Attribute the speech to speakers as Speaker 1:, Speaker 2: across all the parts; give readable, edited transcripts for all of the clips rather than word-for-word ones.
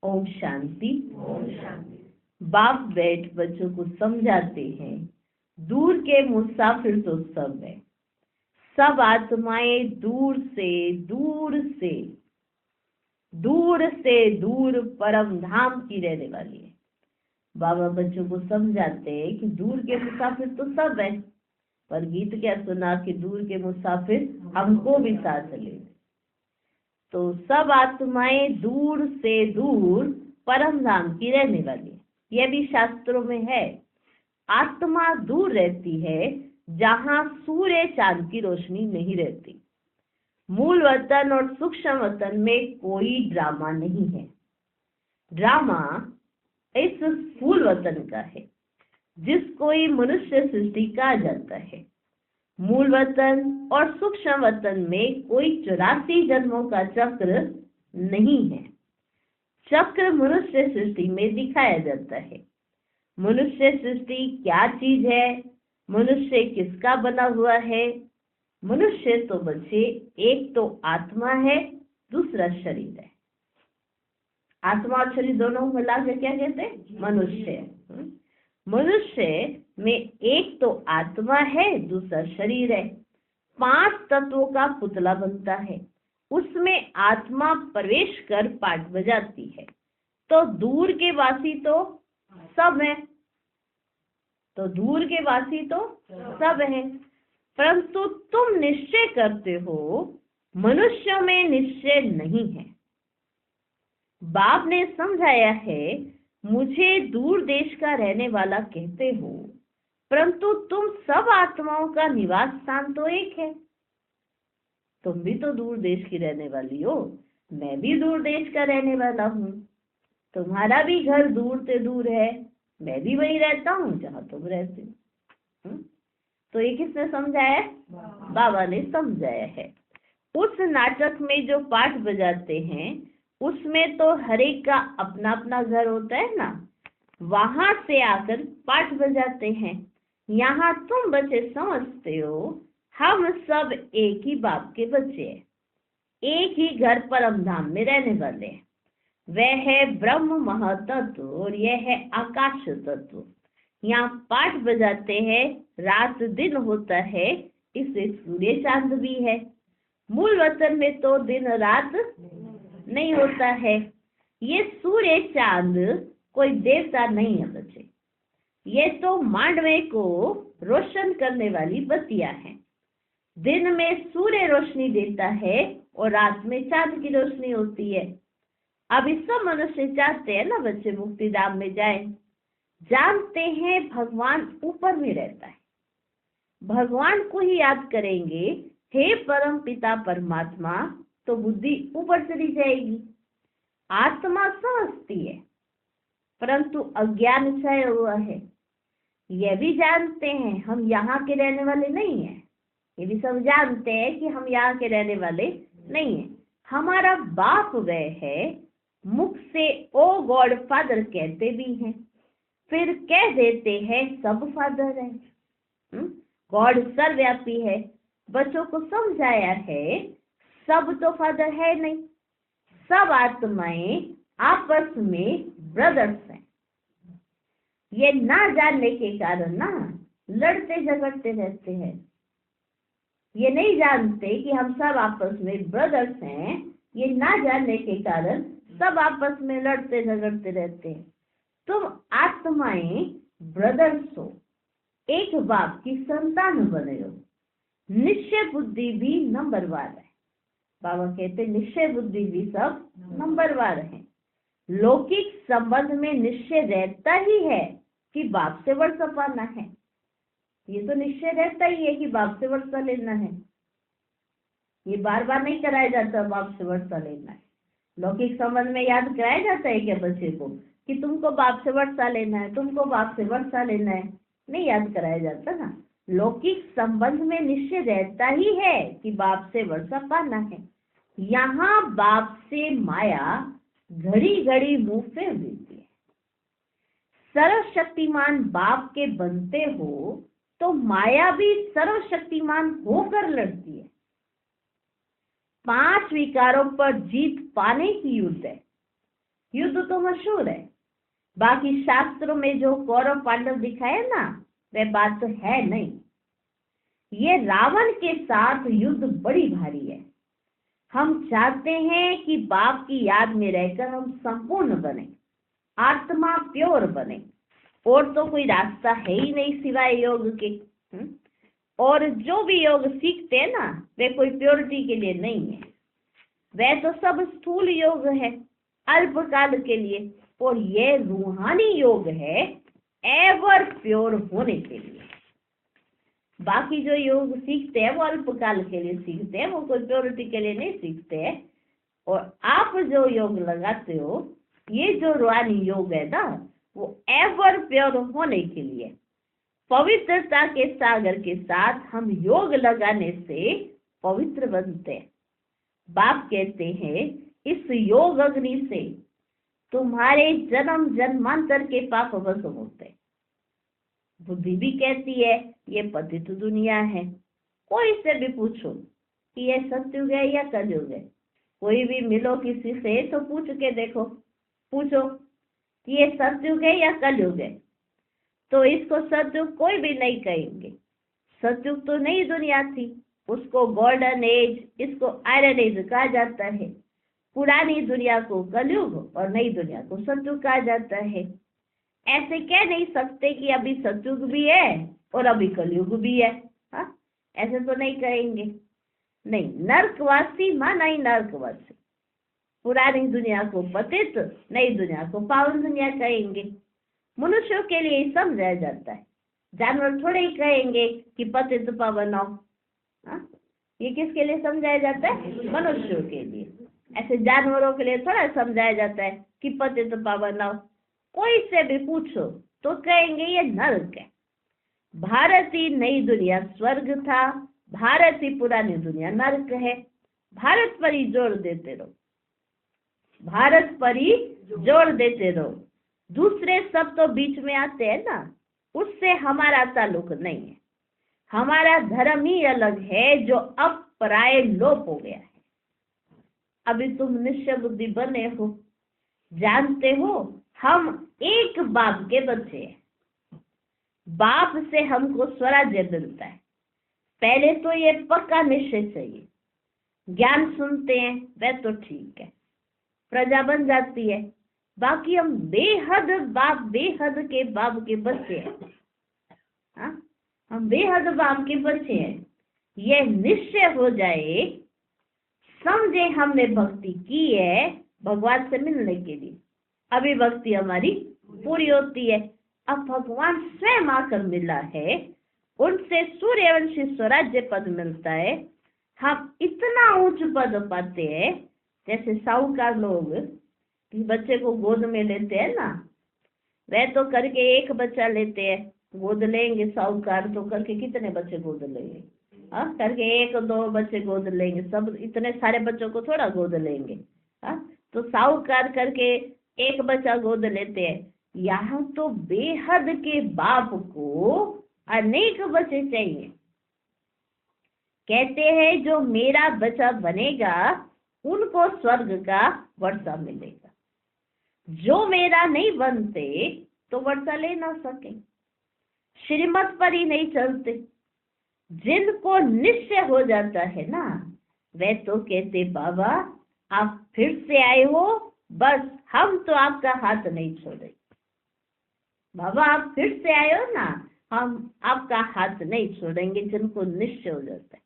Speaker 1: ओम शांति।
Speaker 2: ओम शांति।
Speaker 1: बाप बैठ बच्चों को समझाते हैं, दूर के मुसाफिर तो सब है, सब आत्माएं दूर से दूर परम धाम की रहने वाली है। बाबा बच्चों को समझाते हैं कि दूर के मुसाफिर तो सब है, पर गीत क्या सुना कि दूर के मुसाफिर हमको भी साथ ले। तो सब आत्माएं दूर से दूर परम धाम की रहने वाली है। यह भी शास्त्रों में है। आत्मा दूर रहती है जहाँ सूर्य चांद की रोशनी नहीं रहती। मूल वतन और सूक्ष्म वतन में कोई ड्रामा नहीं है। ड्रामा इस स्थूल वतन का है, जिसको ही मनुष्य सृष्टि कहा जाता है। मूल वतन और सूक्ष्म वतन में कोई 84 जन्मों का चक्र नहीं है। चक्र मनुष्य सृष्टि में दिखाया जाता है। मनुष्य सृष्टि क्या चीज है, मनुष्य किसका बना हुआ है। मनुष्य तो बच्चे एक तो आत्मा है, दूसरा शरीर है। आत्मा और शरीर दोनों मिला के क्या कहते हैं, मनुष्य। मनुष्य में एक तो आत्मा है, दूसरा शरीर है। 5 तत्वों का पुतला बनता है, उसमें आत्मा प्रवेश कर पाठ बजाती है। तो दूर के वासी तो सब है, सब है, परंतु तुम निश्चय करते हो, मनुष्यों में निश्चय नहीं है। बाप ने समझाया है, मुझे दूर देश का रहने वाला कहते हो, परंतु तुम सब आत्माओं का निवास स्थान तो एक है। तुम भी तो दूर देश की रहने वाली हो, मैं भी दूर देश का रहने वाला हूँ। तुम्हारा भी घर दूर से दूर है, मैं भी वही रहता हूँ जहाँ तुम रहते हो। तो ये किसने समझाया? बाबा ने समझाया है। उस नाटक में जो पाठ बजाते हैं, उसमें तो हर एक का अपना अपना घर होता है ना, वहां से आकर पाठ बजाते हैं। यहाँ तुम बच्चे समझते हो, हम सब एक ही बाप के बच्चे हैं, एक ही घर परम धाम में रहने वाले हैं। वह है ब्रह्म महातत्व और यह है आकाश तत्व। यहाँ पाठ बजाते हैं, रात दिन होता है, इससे सूर्य चांद भी है। मूल वतन में तो दिन रात नहीं होता है। ये सूर्य चांद कोई देवता नहीं है बच्चे, ये तो मांडवे को रोशन करने वाली बत्तियां हैं। दिन में सूर्य रोशनी देता है और रात में चांद की रोशनी होती है। अब इस सब मनुष्य चाहते हैं ना बच्चे मुक्ति धाम में जाए, जानते हैं भगवान ऊपर में रहता है। भगवान को ही याद करेंगे, हे परम पिता परमात्मा, तो बुद्धि ऊपर चली जाएगी। आत्मा समझती है, परंतु अज्ञान छाया हुआ है। यह भी जानते हैं हम यहाँ के रहने वाले नहीं हैं, ये भी सब जानते हैं कि हम यहाँ के रहने वाले नहीं हैं। हमारा बाप वह है, मुख से ओ गॉड फादर कहते भी हैं, फिर कह देते हैं सब फादर है। गॉड सर्वव्यापी है। बच्चों को समझाया है, सब तो फादर है नहीं, सब आत्माएं आपस में ब्रदर्स हैं। ये ना जानने के कारण ना लड़ते झगड़ते रहते हैं। ये नहीं जानते कि हम सब आपस में ब्रदर्स हैं। ये ना जानने के कारण सब आपस में लड़ते झगड़ते रहते हैं। तुम आत्माएं ब्रदर्स हो, एक बाप की संतान बने हो। निश्चय बुद्धि भी नंबरवार है। बाबा कहते निश्चय बुद्धि भी सब नंबरवार है। लौकिक संबंध में निश्चय रहता ही है कि बाप से वर्षा पाना है। ये तो निश्चय रहता ही है कि बाप से वर्षा लेना है। ये बार बार नहीं कराया जाता बाप से वर्षा लेना है। लौकिक संबंध में याद कराया जाता है क्या बच्चे को कि तुमको बाप से वर्षा लेना है, तुमको बाप से वर्षा लेना है? नहीं याद कराया जाता ना। लौकिक संबंध में निश्चय रहता ही है कि बाप से वर्षा पाना है। यहाँ बाप से माया घड़ी घड़ी मुंह फेर देती है। सर्वशक्तिमान बाप के बनते हो तो माया भी सर्वशक्तिमान होकर लड़ती है। 5 विकारों पर जीत पाने की युद्ध है। युद्ध तो मशहूर है, बाकी शास्त्रों में जो कौरव पांडव दिखाए ना वह बात तो है नहीं। ये रावण के साथ युद्ध बड़ी भारी है। हम चाहते हैं कि बाप की याद में रहकर हम संपूर्ण बने, आत्मा प्योर बने, और तो कोई रास्ता है ही नहीं सिवाय योग के। और जो भी योग सीखते हैं ना वे कोई प्योरिटी के लिए नहीं है, वह तो सब स्थूल योग है अल्पकाल के लिए, और ये रूहानी योग है एवर प्योर होने के लिए। बाकी जो योग सीखते हैं वो अल्पकाल के लिए सीखते हैं, वो कोई प्योरिटी के लिए नहीं सीखते हैं। और आप जो योग लगाते हो ये जो रूहानी योग है ना वो एवर प्योर होने के लिए, पवित्रता के सागर के साथ हम योग लगाने से पवित्र बनते हैं। बाप कहते हैं इस योग अग्नि से तुम्हारे जन्म जन्मांतर के पाप भस्म होते। बुद्धि भी कहती है ये पतित दुनिया है। कोई से भी पूछो कि ये सतयुग है या कलयुग है, कोई भी मिलो किसी से तो पूछ के देखो, पूछो कि ये सतयुग है या कलयुग है, तो इसको सतयुग कोई भी नहीं कहेंगे। सतयुग तो नई दुनिया थी, उसको गोल्डन एज, इसको आयरन एज कहा जाता है। पुरानी दुनिया को कलयुग और नई दुनिया को सतयुग कहा जाता है। ऐसे कह नहीं सकते कि अभी सतयुग भी है और अभी कलयुग भी है। हाँ, ऐसे तो नहीं कहेंगे। नहीं, नरकवासी माना ही नरकवासी। पुरानी दुनिया को पतित, नई दुनिया को पावन दुनिया कहेंगे। मनुष्यों के लिए ही समझाया जाता है, जानवर थोड़े ही कहेंगे कि पतित पावन हो। हाँ, ये किसके लिए समझाया जाता है? मनुष्यों के लिए। ऐसे जानवरों के लिए थोड़ा समझाया जाता है कि पतित पावन हो। कोई से भी पूछो तो कहेंगे ये नरक है। भारत ही नई दुनिया स्वर्ग था, भारत ही पुरानी दुनिया नरक है। भारत पर ही जोर देते रहो, भारत पर ही जोर देते रहो। दूसरे सब तो बीच में आते हैं ना, उससे हमारा ताल्लुक नहीं है। हमारा धर्म ही अलग है जो अब पराये लोप हो गया है। अभी तुम निश्चय बुद्धि बने हो, जानते हो हम एक बाप के बच्चे हैं। बाप से हमको स्वराज्य मिलता है। पहले तो ये पक्का निश्चय चाहिए। ज्ञान सुनते हैं वह तो ठीक है, प्रजा बन जाती है। बाकी हम बेहद बाप, बेहद के बाप के बच्चे हैं। हाँ, हम बेहद बाप के बच्चे हैं। यह निश्चय हो जाए, समझे हमने भक्ति की है भगवान से मिलने के लिए। अभी भक्ति हमारी पूरी होती है। अब भगवान स्वयं आकर मिला है, उनसे सूर्यवंशी स्वराज्य पद मिलता है। हम इतना उच्च पद पाते हैं, जैसे साहूकार लोग बच्चे को गोद में लेते हैं ना, वह तो करके एक बच्चा लेते हैं, गोद लेंगे साहूकार तो करके कितने बच्चे गोद लेंगे? हाँ, करके एक दो बच्चे गोद लेंगे, सब इतने सारे बच्चों को थोड़ा गोद लेंगे। हाँ, तो साहूकार करके एक बच्चा गोद लेते हैं। यहाँ तो बेहद के बाप को अनेक बच्चे चाहिए। कहते हैं जो मेरा बच्चा बनेगा उनको स्वर्ग का वर्षा मिलेगा, जो मेरा नहीं बनते तो वर्षा ले ना सके, श्रीमत पर ही नहीं चलते। जिनको निश्चय हो जाता है ना, वे तो कहते बाबा आप फिर से आए हो, बस हम तो आपका हाथ नहीं छोड़े। बाबा आप फिर से आए हो ना, हम आपका हाथ नहीं छोड़ेंगे। जिनको निश्चय हो जाता है,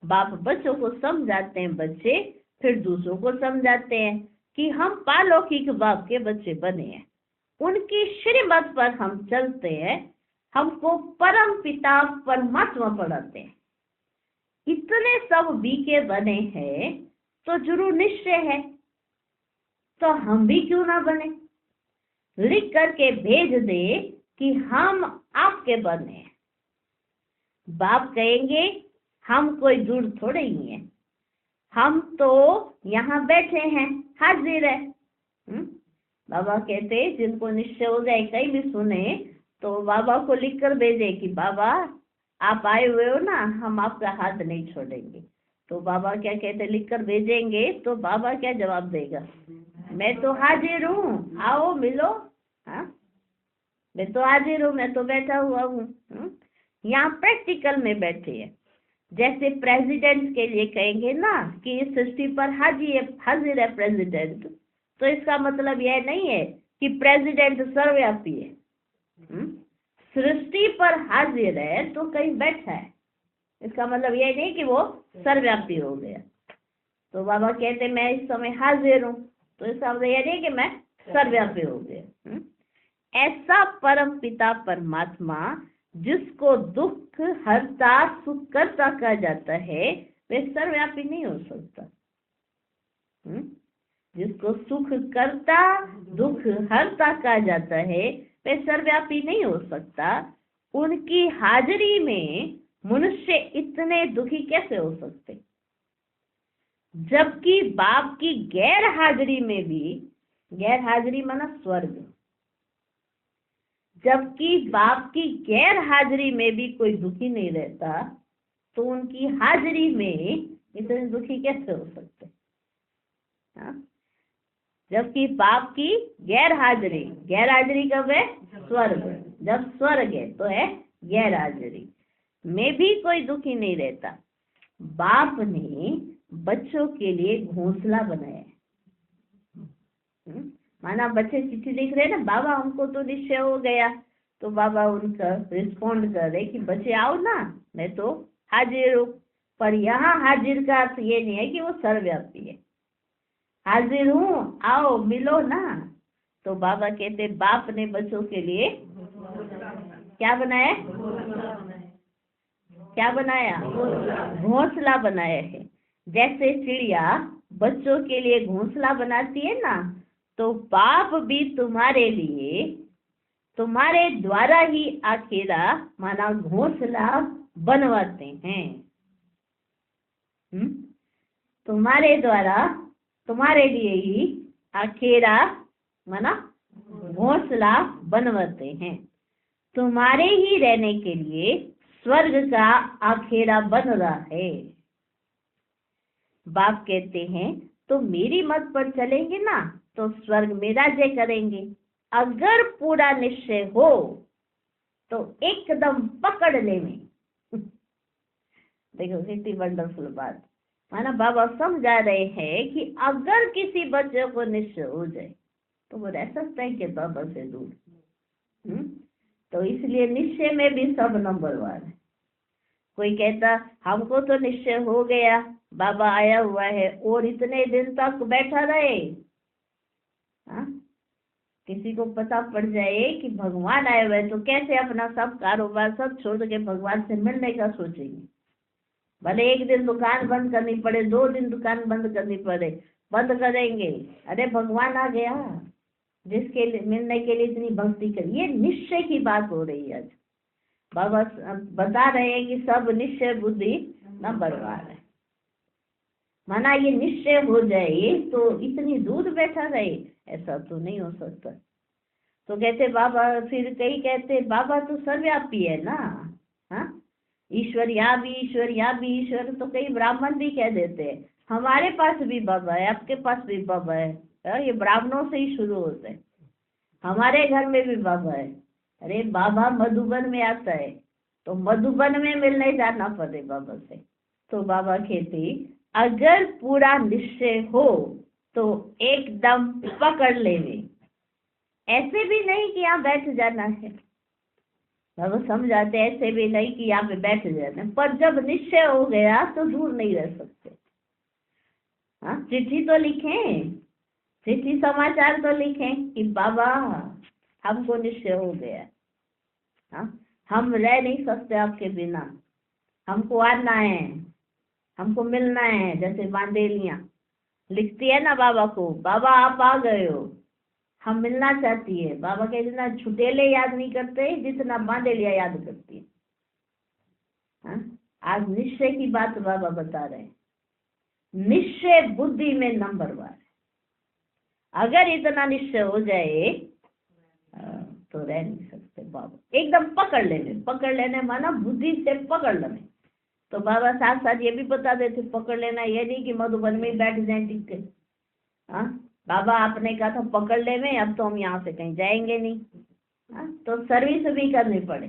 Speaker 1: बाप बच्चों को समझाते हैं, बच्चे फिर दूसरों को समझाते हैं कि हम पालौकिक बाप के बच्चे बने हैं, उनकी श्रीमत पर हम चलते हैं, हमको परम पिता परमात्मा पढ़ाते हैं। इतने सब बीके बने हैं तो जरूर निश्चय है, तो हम भी क्यों ना बने। लिख करके भेज दे कि हम आपके बने हैं। बाप कहेंगे हम कोई दूर थोड़े ही हैं, हम तो यहाँ बैठे हैं, हाजिर है। बाबा कहते जिनको निश्चय हो जाए, कहीं भी सुने तो बाबा को लिख कर भेजे कि बाबा आप आए हुए हो ना, हम आपका हाथ नहीं छोड़ेंगे। तो बाबा क्या कहते लिख कर भेजेंगे, तो बाबा क्या जवाब देगा? मैं तो हाजिर हूँ, आओ मिलो। हाँ, मैं तो हाजिर हूँ, मैं तो बैठा हुआ हूँ। यहाँ प्रैक्टिकल में बैठे हैं। जैसे प्रेसिडेंट के लिए कहेंगे ना कि इस सृष्टि पर हाजिर है प्रेसिडेंट, तो इसका मतलब यह नहीं है कि प्रेसिडेंट सर्वव्यापी है। सृष्टि पर हाजिर है तो कहीं बैठा है, इसका मतलब यह नहीं कि वो सर्वव्यापी हो गया। तो बाबा कहते मैं इस समय हाजिर हूँ, तो इसका मतलब यह नहीं कि मैं सर्वव्यापी हो गया। ऐसा परम पिता परमात्मा जिसको दुख हरता सुख करता कहा जाता है, वे सर्वव्यापी नहीं हो सकता। जिसको सुख करता दुख हरता कहा जाता है, वे सर्वव्यापी नहीं हो सकता। उनकी हाजिरी में मनुष्य इतने दुखी कैसे हो सकते, जबकि बाप की गैर हाजिरी में भी, गैर हाजिरी माना स्वर्ग, जबकि बाप की गैर हाजिरी में भी कोई दुखी नहीं रहता, तो उनकी हाजिरी में इतने दुखी कैसे हो सकते। हाँ? जबकि बाप की गैर हाजिरी कब है? स्वर्ग। जब स्वर्ग है तो है गैर हाजिरी में भी कोई दुखी नहीं रहता। बाप ने बच्चों के लिए घोंसला बनाया। माना बच्चे चिट्ठी लिख रहे हैं ना, बाबा हमको तो निश्चय हो गया, तो बाबा उनका रिस्पॉन्ड कर रहे कि बच्चे आओ ना, मैं तो हाजिर हूँ। पर यहाँ हाजिर का अर्थ ये नहीं है कि वो सर्वव्यापी है। हाजिर हूँ, आओ मिलो ना। तो बाबा कहते बाप ने बच्चों के लिए क्या बनाया? क्या बनाया? घोंसला बनाया है। जैसे चिड़िया बच्चों के लिए घोंसला बनाती है ना, तो बाप भी तुम्हारे लिए, तुम्हारे द्वारा ही आखेरा माना घोंसला बनवाते हैं। तुम्हारे द्वारा, तुम्हारे लिए ही आखेरा माना घोंसला बनवाते हैं। तुम्हारे ही रहने के लिए स्वर्ग का आखेरा बन रहा है। बाप कहते हैं तो मेरी मत पर चलेंगे ना तो स्वर्ग में राज्य करेंगे। अगर पूरा निश्चय हो तो एकदम पकड़ लेंगे। देखो कितनी वंडरफुल बात। माना बाबा समझा रहे हैं कि अगर किसी बच्चे को निश्चय हो जाए तो वो रह सकता है कि बाबा से दूर। तो इसलिए निश्चय में भी सब नंबरवार है। कोई कहता हमको तो निश्चय हो गया, बाबा आया हुआ है, और इतने दिन तक बैठा रहे। हाँ, किसी को पता पड़ जाए कि भगवान आए हुए, तो कैसे अपना सब कारोबार सब छोड़ के भगवान से मिलने का सोचेंगे। भले एक दिन दुकान बंद करनी पड़े, 2 दिन दुकान बंद करनी पड़े, बंद करेंगे। अरे भगवान आ गया, जिसके लिए मिलने के लिए इतनी भक्ति करी। ये निश्चय की बात हो रही है। आज बाबा बता रहे हैं कि सब निश्चय बुद्धि नंबरवार है। माना ये निश्चय हो जाए तो इतनी दूर बैठा रहे, ऐसा तो नहीं हो सकता। तो कहते बाबा, फिर कई कहते बाबा तो सर्वव्यापी है ना। हाँ, ईश्वर यहाँ भी ईश्वर, यहाँ भी ईश्वर। तो कई ब्राह्मण भी कह देते हैं हमारे पास भी बाबा है, आपके पास भी बाबा है। ये ब्राह्मणों से ही शुरू होते हैं, हमारे घर में भी बाबा है। अरे बाबा मधुबन में आता है, तो मधुबन में मिलने जाना पड़े बाबा से। तो बाबा कहते अगर पूरा निश्चय हो तो एकदम पकड़ लेवे। ऐसे भी नहीं कि यहाँ बैठ जाना है, बाबा समझाते ऐसे भी नहीं कि यहाँ पे बैठ जाना है, पर जब निश्चय हो गया तो दूर नहीं रह सकते। हाँ, चिट्ठी तो लिखें, चिट्ठी समाचार तो लिखें कि बाबा हमको निश्चय हो गया। हाँ, हम रह नहीं सकते आपके बिना, हमको आना है, हमको मिलना है। जैसे बांदेलियां लिखती है ना बाबा को, बाबा आप आ गए हो, हम मिलना चाहती है। बाबा के इतना छुटेले याद नहीं करते जितना बांदेलियां याद करती है। हाँ, आज निश्चय की बात बाबा बता रहे हैं। निश्चय बुद्धि में नंबरवार है। अगर इतना निश्चय हो जाए तो रह नहीं सकते। बाबा एकदम पकड़ लेने माना बुद्धि से पकड़ लेने। तो बाबा साथ साथ ये भी बता देते पकड़ लेना ये नहीं कि मधुबन में बैठ जाए टिक के। हाँ, बाबा आपने कहा था पकड़ ले में, अब तो हम यहाँ से कहीं जाएंगे नहीं। तो सर्विस भी करनी पड़े,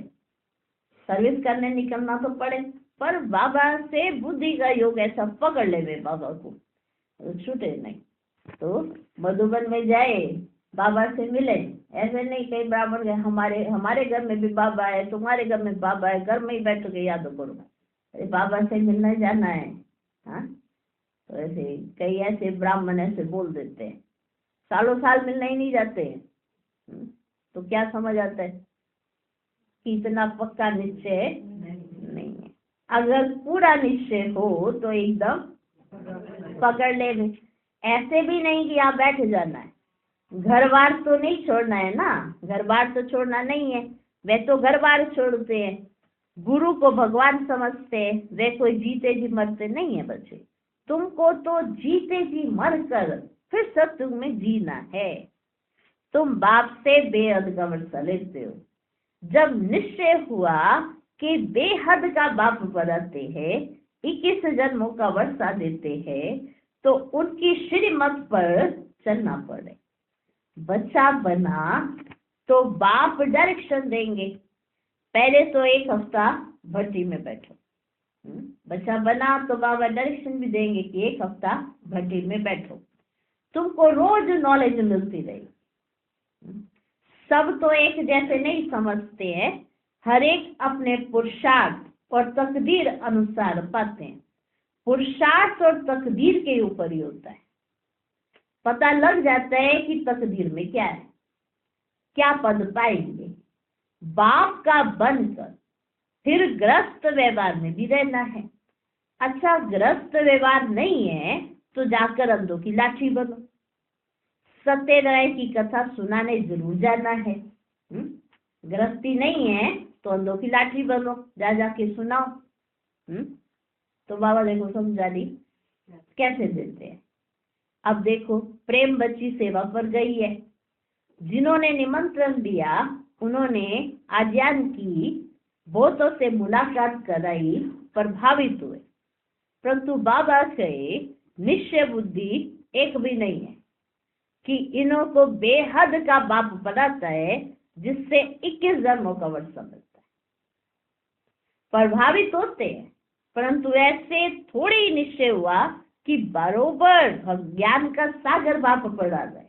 Speaker 1: सर्विस करने निकलना तो पड़े, पर बाबा से बुद्धि का योग ऐसा पकड़ ले में बाबा को तो छूटे नहीं। तो मधुबन में जाए, बाबा से मिले, ऐसे नहीं कई ब्राह्मण गए हमारे घर में भी बाबा है, तुम्हारे घर में बाबा है, घर में ही बैठ के याद करो, अरे बाबा से मिलने जाना है। हाँ, तो ऐसे कई ऐसे ब्राह्मण ऐसे बोल देते हैं, सालों साल मिलने ही नहीं जाते हैं। तो क्या समझ आता है कि इतना पक्का निश्चय नहीं है। अगर पूरा निश्चय हो तो एकदम पकड़ ले। ऐसे भी नहीं कि यहाँ बैठ जाना है, घर बार तो नहीं छोड़ना है ना, घर बार तो छोड़ना नहीं है। वे तो घर बार छोड़ते हैं, गुरु को भगवान समझते हैं, वे कोई जीते जी मरते नहीं है बच्चे। तुमको तो जीते जी मर कर फिर सत्युग में जीना है। तुम बाप से बेहद का वर्षा लेते हो। जब निश्चय हुआ कि बेहद का बाप बनाते हैं, 21 जन्मों का वर्षा देते हैं, तो उनकी श्रीमत पर चलना पड़े। बच्चा बना तो बाप डायरेक्शन देंगे, पहले तो 1 हफ्ता भट्टी में बैठो। बच्चा बना तो बाबा डायरेक्शन भी देंगे कि 1 हफ्ता भट्टी में बैठो, तुमको रोज नॉलेज मिलती रहेगी। सब तो एक जैसे नहीं समझते हैं, हर एक अपने पुरुषार्थ और तकदीर अनुसार पाते हैं। पुरुषार्थ और तकदीर के ऊपर ही होता है, पता लग जाता है कि तकदीर में क्या है, क्या पद पाएंगे। बाप का बनकर फिर ग्रस्त व्यवहार में भी रहना है। अच्छा, ग्रस्त व्यवहार नहीं है तो जाकर अंधों की लाठी बनो, सत्यनारायण की कथा सुनाने जरूर जाना है। गृहस्थी नहीं है तो अंधों की लाठी बनो, जा जाके सुनाओ। तो बाबा देखो समझा दी कैसे देते हैं। अब देखो, प्रेम बच्ची सेवा पर गई है, जिन्होंने निमंत्रण दिया उन्होंने आज्ञान की, बहुतों से मुलाकात कराई, प्रभावित हुए, परंतु बाबा कहे निश्चय बुद्धि एक भी नहीं है कि इन्हों को बेहद का बाप बनाता है, जिससे 21 जन्मों का वर्षा मिलता है। प्रभावित होते हैं, परंतु ऐसे थोड़े ही निश्चय हुआ कि बरोबर ज्ञान का सागर बाप पड़ा जाए।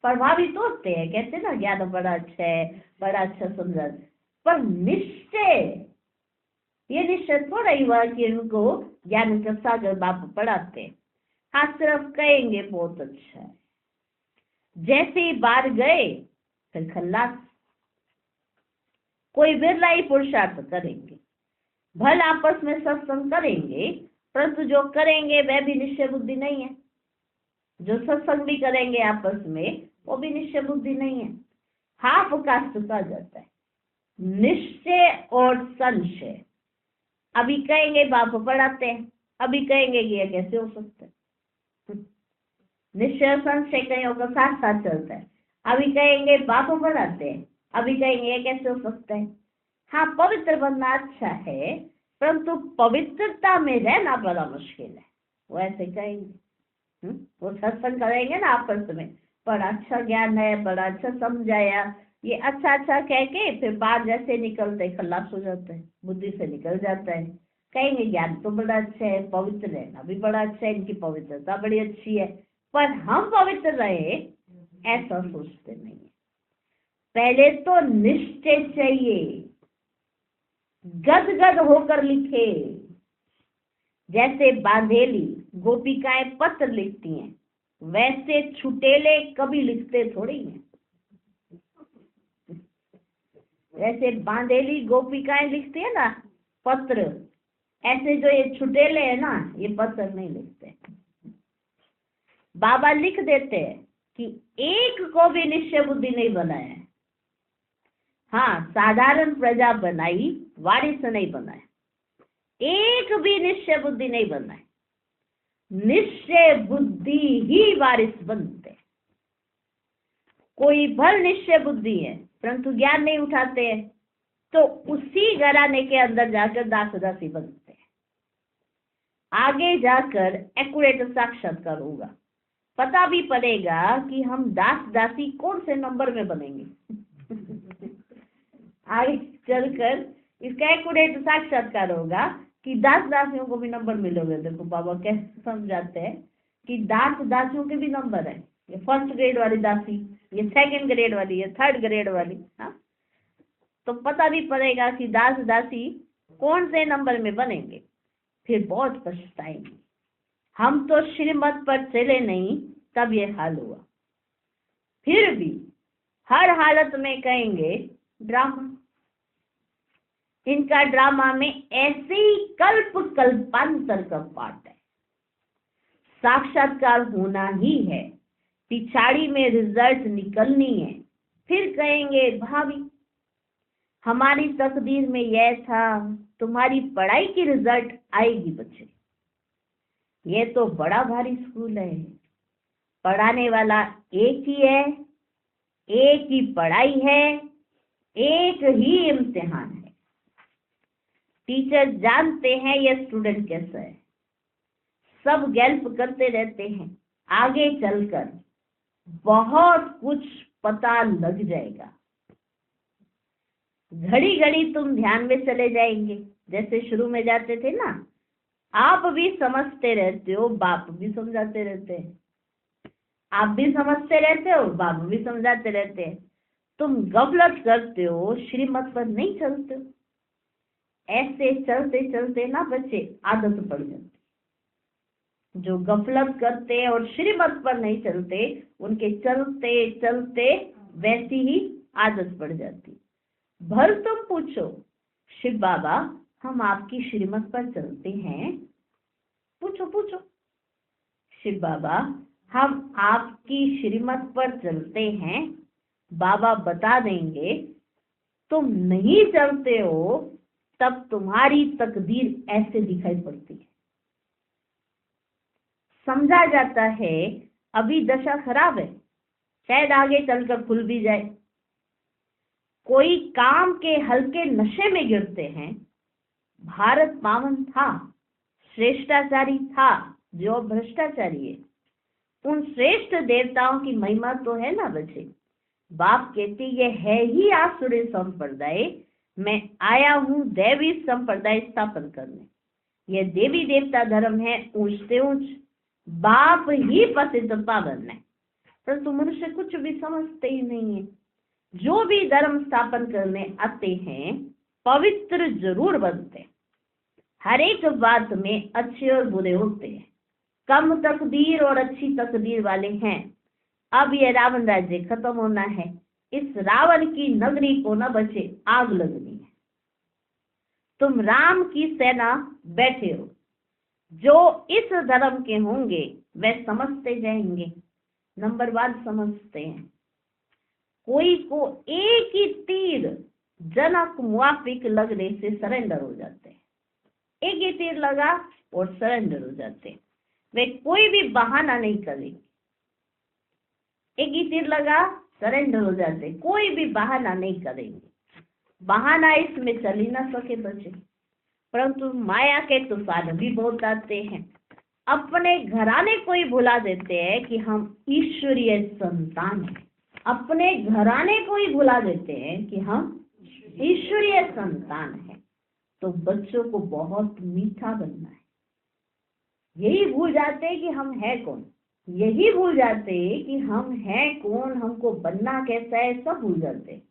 Speaker 1: प्रभावित होते हैं, कहते ना ज्ञान बड़ा अच्छा है, बड़ा अच्छा समझा, पर निश्चय, ये निश्चय थोड़ा ही हुआ कि इनको ज्ञान का सागर बाप पढ़ाते हैं। हाँ, सिर्फ कहेंगे बहुत अच्छा है, जैसे ही बाहर गए फिर खल्लास। कोई बिरला ही पुरुषार्थ करेंगे, भल आपस में सत्संग करेंगे, परंतु जो करेंगे वह भी निश्चय बुद्धि नहीं है। जो सत्संग भी करेंगे आपस में वो भी निश्चय बुद्धि नहीं है। हाफ कास्ट कहा जाता है निश्चय और संशय। अभी कहेंगे बाप पढ़ाते हैं, अभी कहेंगे कि यह कैसे हो सकता है। निश्चय संशय कईयों का साथ साथ चलता है। अभी कहेंगे बाप पढ़ाते हैं, अभी कहेंगे ये कैसे हो सकता है। हाँ, पवित्र बनना अच्छा है, परंतु पवित्रता में रहना बड़ा मुश्किल है। वो ऐसे कहेंगे, वो सत्संग करेंगे ना आपस में, बड़ा अच्छा ज्ञान है, बड़ा अच्छा समझाया, ये अच्छा अच्छा कह के फिर बाहर जैसे निकलते खल्लास हो जाता है, बुद्धि से निकल जाता है। कहेंगे ज्ञान तो बड़ा अच्छा है, पवित्र रहना भी बड़ा अच्छा है, इनकी पवित्रता बड़ी अच्छी है, पर हम पवित्र रहे ऐसा सोचते नहीं है। पहले तो निश्चय चाहिए, गदगद होकर लिखे। जैसे बांधेली गोपिकाएं पत्र लिखती हैं, वैसे छुटेले कभी लिखते थोड़ी हैं। वैसे बांधेली गोपिकाएं लिखती है ना पत्र, ऐसे जो ये छुटेले है ना, ये पत्र नहीं लिखते। बाबा लिख देते हैं कि एक को भी निश्चय बुद्धि नहीं बनाया है। हाँ, साधारण प्रजा बनाई, वारिस नहीं बनाया, एक भी निश्चय बुद्धि नहीं बनाए। निश्चय बुद्धि ही वारिस बनते। कोई भल निश्चय बुद्धि है परंतु ज्ञान नहीं उठाते हैं, तो उसी घराने के अंदर जाकर दास दासी बनते हैं। आगे जाकर एक्यूरेट साक्षात्कार होगा, पता भी पड़ेगा कि हम दास दासी कौन से नंबर में बनेंगे। आगे चलकर इसका एक्यूरेट साक्षात्कार होगा कि दास दासियों को भी नंबर मिलोगे। देखो बाबा कैसे समझाते हैं कि दास दासियों के भी नंबर है, ये फर्स्ट ग्रेड वाली दासी, ये सेकंड ग्रेड वाली, ये थर्ड ग्रेड वाली। हाँ, तो पता भी पड़ेगा कि दास दासी कौन से नंबर में बनेंगे। फिर बहुत पछताएंगे, हम तो श्रीमत पर चले नहीं तब ये हाल हुआ। फिर भी हर हालत में कहेंगे ड्रामा। इनका ड्रामा में ऐसे ही कल्प कल्पांतर का पाठ है। साक्षात्कार होना ही है, पिछाड़ी में रिजल्ट निकलनी है। फिर कहेंगे भाभी हमारी तकदीर में यह था, तुम्हारी पढ़ाई की रिजल्ट आएगी बच्चे। ये तो बड़ा भारी स्कूल है, पढ़ाने वाला एक ही है, एक ही पढ़ाई है, एक ही इम्तिहान है। टीचर जानते हैं ये स्टूडेंट कैसा है, सब हेल्प करते रहते हैं। आगे चलकर बहुत कुछ पता लग जाएगा। घड़ी घड़ी तुम ध्यान में चले जाएंगे, जैसे शुरू में जाते थे ना। आप भी समझते रहते हो, बाप भी समझाते रहते हैं। आप भी समझते रहते हो, बाप भी समझाते रहते हैं। तुम गफलत करते हो, श्रीमत पर नहीं चलते हो। ऐसे चलते चलते ना बच्चे आदत पड़ जाती। जो गफलत करते और श्रीमत पर नहीं चलते, उनके चलते चलते वैसी ही आदत पड़ जाती। भल तुम पूछो शिव बाबा हम आपकी श्रीमत पर चलते हैं? पूछो पूछो। शिव बाबा हम आपकी श्रीमत पर चलते हैं। बाबा बता देंगे तुम नहीं चलते हो तब तुम्हारी तकदीर ऐसे दिखाई पड़ती है। समझा जाता है अभी दशा खराब है, शायद आगे चलकर खुल भी जाए। कोई काम के हल्के नशे में गिरते हैं। भारत पावन था, श्रेष्ठाचारी था, जो भ्रष्टाचारी है। उन श्रेष्ठ देवताओं की महिमा तो है ना बच्चे। बाप कहते ये है ही आसुरी संप्रदाय, मैं आया हूँ देवी संप्रदाय स्थापन करने। यह देवी देवता धर्म है ऊंच से ऊंच, बाप ही प्रसिद्ध पावन है। परंतु मनुष्य कुछ भी समझते ही नहीं है। जो भी धर्म स्थापन करने आते हैं पवित्र जरूर बनते हैं। हर एक बात में अच्छे और बुरे होते हैं। कम तकदीर और अच्छी तकदीर वाले हैं। अब ये रावण राज्य खत्म होना है। इस रावण की नगरी को न बचे, आग लगनी है। तुम राम की सेना बैठे हो। जो इस धर्म के होंगे वे समझते जाएंगे। नंबर 1 समझते हैं। कोई को एक ही तीर जनक मुआफिक लगने से सरेंडर हो जाते हैं। एक ही तीर लगा और सरेंडर हो जाते हैं। वे कोई भी बहाना नहीं करेंगे। एक ही तीर लगा सरेंडर हो जाते, कोई भी बहाना नहीं करेंगे। बहाना इसमें चल ही ना सके बच्चे। परंतु माया के तूफान भी बहुत आते हैं। अपने घराने को ही भुला देते हैं कि हम ईश्वरीय संतान हैं। अपने घराने को ही भुला देते हैं कि हम ईश्वरीय संतान हैं। तो बच्चों को बहुत मीठा बनना है। यही भूल जाते हैं कि हम है कौन। यही भूल जाते हैं कि हम हैं कौन, हमको बनना कैसा है, सब भूल जाते हैं।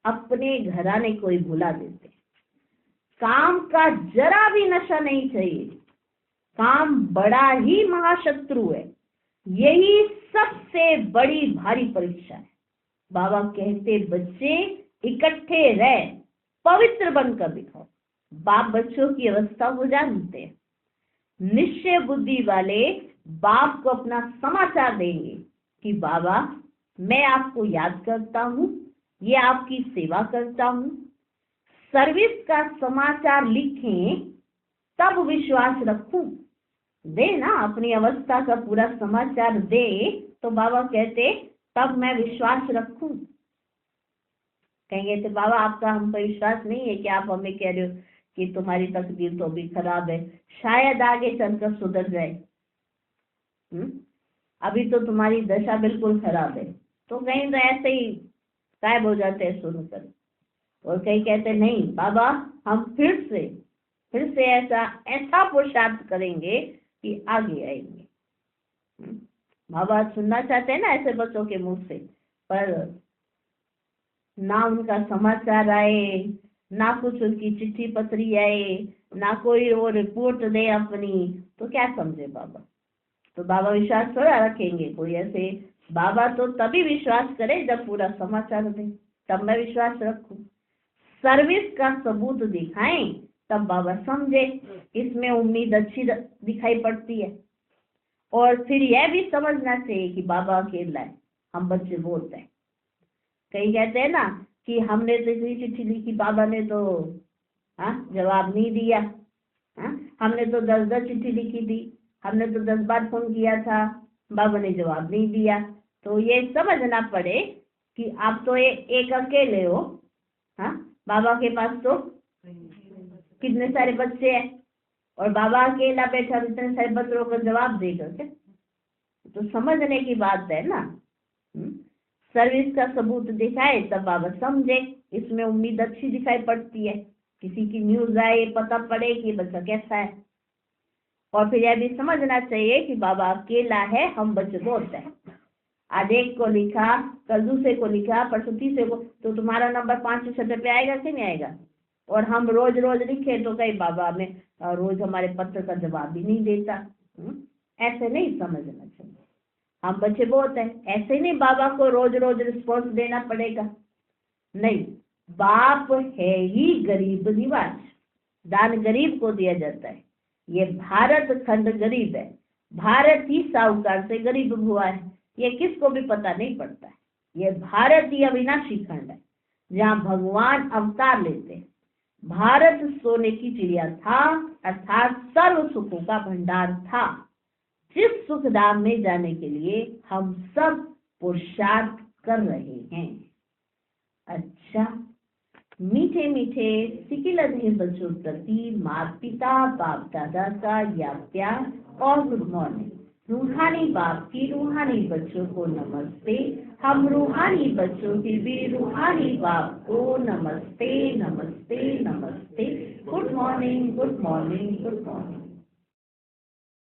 Speaker 1: अपने घराने को ही भुला देते हैं। काम का जरा भी नशा नहीं चाहिए। काम बड़ा ही महाशत्रु है। यही सबसे बड़ी भारी परीक्षा है। बाबा कहते बच्चे इकट्ठे रह, पवित्र बनकर दिखाओ। बाप बच्चों की अवस्था को जानते हैं। निश्चय बुद्धि वाले बाप को अपना समाचार देंगे कि बाबा मैं आपको याद करता हूँ, ये आपकी सेवा करता हूँ। सर्विस का समाचार लिखें तब विश्वास रखूं। दे ना अपनी अवस्था का पूरा समाचार दे तो बाबा कहते तब मैं विश्वास रखूं। कहेंगे तो बाबा आपका हम पर विश्वास नहीं है कि आप हमें कह रहे हो कि तुम्हारी तकदीर तो भी खराब है, शायद आगे चलकर सुधर जाए। अभी तो तुम्हारी दशा बिल्कुल खराब है। तो कहीं तो ऐसे ही गायब हो जाते हैं सुनकर, और कहीं कहते नहीं बाबा हम फिर से ऐसा पुरुषार्थ करेंगे कि आगे आएंगे। माँ बाप सुनना चाहते हैं ना ऐसे बच्चों के मुंह से, पर ना उनका समाचार आए, ना कुछ उनकी चिट्ठी पत्री आए, ना कोई वो रिपोर्ट दे अपनी, तो क्या समझे बाबा। तो बाबा विश्वास थोड़ा रखेंगे कोई ऐसे। बाबा तो तभी विश्वास करे जब पूरा समाचार दे, तब मैं विश्वास रखूं। सर्विस का सबूत दिखाएं तब बाबा समझे इसमें उम्मीद अच्छी दिखाई पड़ती है। और फिर यह भी समझना चाहिए कि बाबा अकेला है, हम बच्चे बोलते हैं। कई कहते हैं ना कि हमने तो इतनी चिट्ठी लिखी, बाबा ने तो जवाब नहीं दिया। हमने तो 10 चिट्ठी लिखी थी, हमने तो 10 बार फोन किया था, बाबा ने जवाब नहीं दिया। तो ये समझना पड़े कि आप तो एक अकेले हो। बाबा के पास तो कितने सारे बच्चे हैं, और बाबा अकेला बैठा इतने सारे बच्चों को जवाब देगा क्या। तो समझने की बात है ना। सर्विस का सबूत दिखाए तब बाबा समझे, इसमें उम्मीद अच्छी दिखाई पड़ती है। किसी की न्यूज आए, पता पड़े कि बच्चा कैसा है। और फिर यह भी समझना चाहिए कि बाबा अकेला है, हम बच्चे बहुत हैं। आज एक को लिखा, कल दूसरे को लिखा, परसों तीसरे को, तो तुम्हारा नंबर 5-6 पे आएगा कि नहीं आएगा। और हम रोज रोज लिखे तो कई बाबा हमें रोज हमारे पत्र का जवाब भी नहीं देता। ऐसे नहीं समझना चाहिए, हम बच्चे बहुत हैं। ऐसे नहीं बाबा को रोज रोज रिस्पॉन्स देना पड़ेगा, नहीं। बाप है ही गरीब निवाज, दान गरीब को दिया जाता है। ये भारत खंड गरीब है, भारत ही साहूकार से गरीब हुआ है, ये किसको भी पता नहीं पड़ता है। ये भारत ही अविनाशी खंड है जहाँ भगवान अवतार लेते हैं। भारत सोने की चिड़िया था, अर्थात सर्व सुखों का भंडार था, जिस सुख धाम में जाने के लिए हम सब पुरुषार्थ कर रहे हैं। अच्छा, मीठे मीठे सिकिलधे बच्चों प्रति माता पिता बाप दादा का या प्यार और गुड मॉर्निंग। रूहानी बाप की रूहानी बच्चों को नमस्ते। हम रूहानी बच्चों के भी रूहानी बाप को नमस्ते नमस्ते नमस्ते। Good morning good morning good morning.